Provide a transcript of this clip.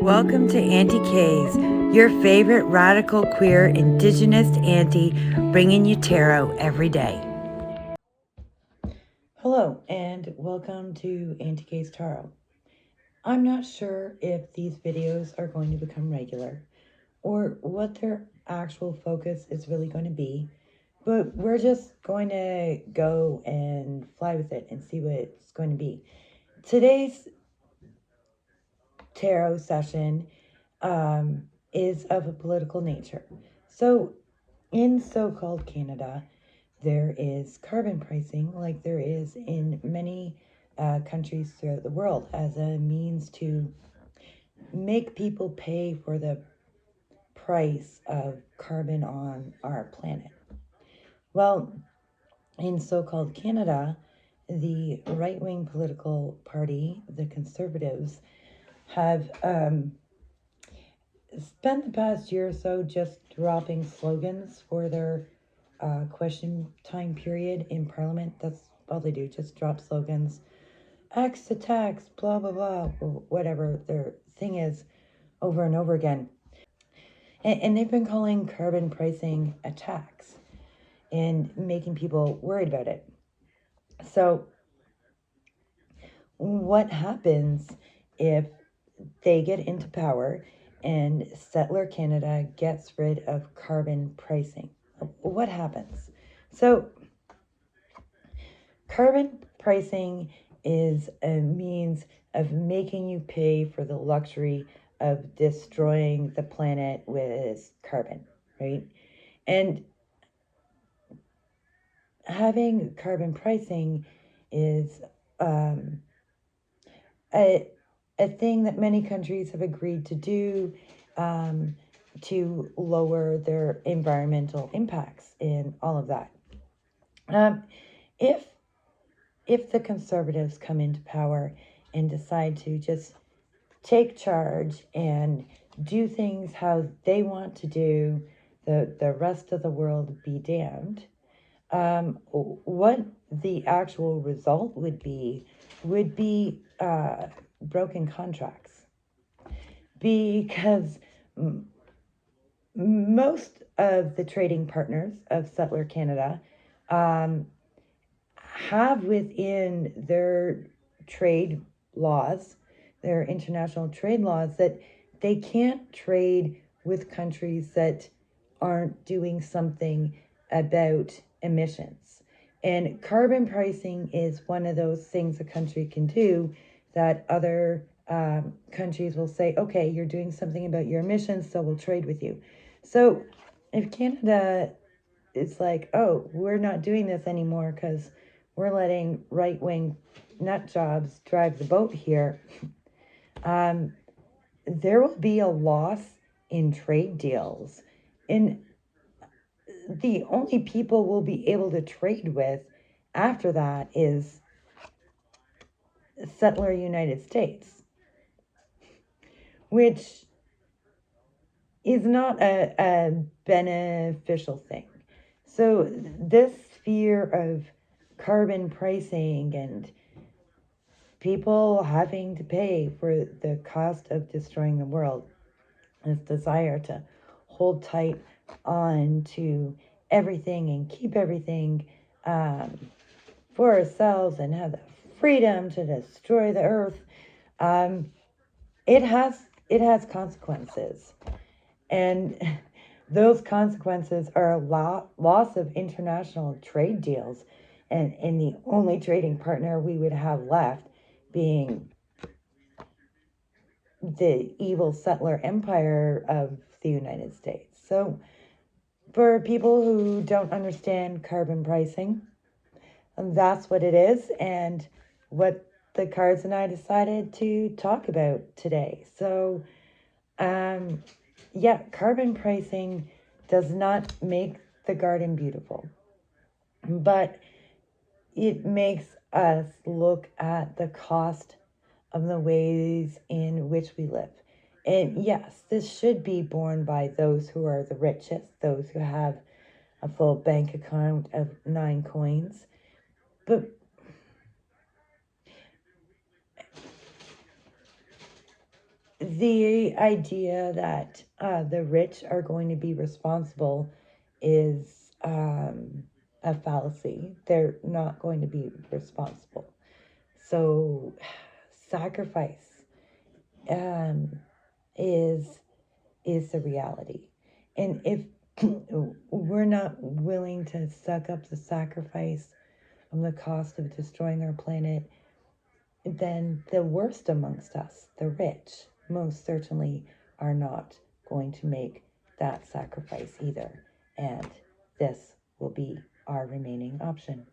Welcome to Aunty K's, your favorite radical queer indigenous auntie, bringing you tarot every day. Hello, and welcome to Aunty K's Tarot. I'm not sure if these videos are going to become regular or what their actual focus is really going to be, but we're just going to go and fly with it and see what it's going to be. Today's tarot session is of a political nature. So in so-called Canada, there is carbon pricing like there is in many countries throughout the world as a means to make people pay for the price of carbon on our planet. Well, in so-called Canada, the right-wing political party, the Conservatives, have spent the past year or so just dropping slogans for their question time period in Parliament. That's all they do, just drop slogans. X to tax, blah, blah, blah, whatever their thing is, over and over again. And they've been calling carbon pricing a tax and making people worried about it. So what happens if they get into power and Settler Canada gets rid of carbon pricing? What happens? So carbon pricing is a means of making you pay for the luxury of destroying the planet with carbon, right? And having carbon pricing is a thing that many countries have agreed to do to lower their environmental impacts in all of that. If the Conservatives come into power and decide to just take charge and do things how they want to do, the rest of the world be damned, what the actual result would be broken contracts, because most of the trading partners of Settler Canada have within their trade laws, their international trade laws, that they can't trade with countries that aren't doing something about emissions. And carbon pricing is one of those things a country can do that other countries will say, okay, you're doing something about your emissions, so we'll trade with you. So if Canada is like, oh, we're not doing this anymore because we're letting right-wing nut jobs drive the boat here, there will be a loss in trade deals. And the only people we'll be able to trade with after that is settler United States, which is not a beneficial thing. So this fear of carbon pricing and people having to pay for the cost of destroying the world, this desire to hold tight on to everything and keep everything for ourselves and have the freedom to destroy the earth, it has consequences. And those consequences are a loss of international trade deals, and the only trading partner we would have left being the evil settler empire of the United States. So for people who don't understand carbon pricing, that's what it is and what the cards and I decided to talk about today. So yeah, carbon pricing does not make the garden beautiful, but it makes us look at the cost of the ways in which we live. And yes, this should be borne by those who are the richest, those who have a full bank account of 9 coins. But the idea that the rich are going to be responsible is a fallacy. They're not going to be responsible. So, sacrifice um, is the reality, and if we're not willing to suck up the sacrifice from the cost of destroying our planet, then the worst amongst us, the rich, most certainly are not going to make that sacrifice either. And this will be our remaining option.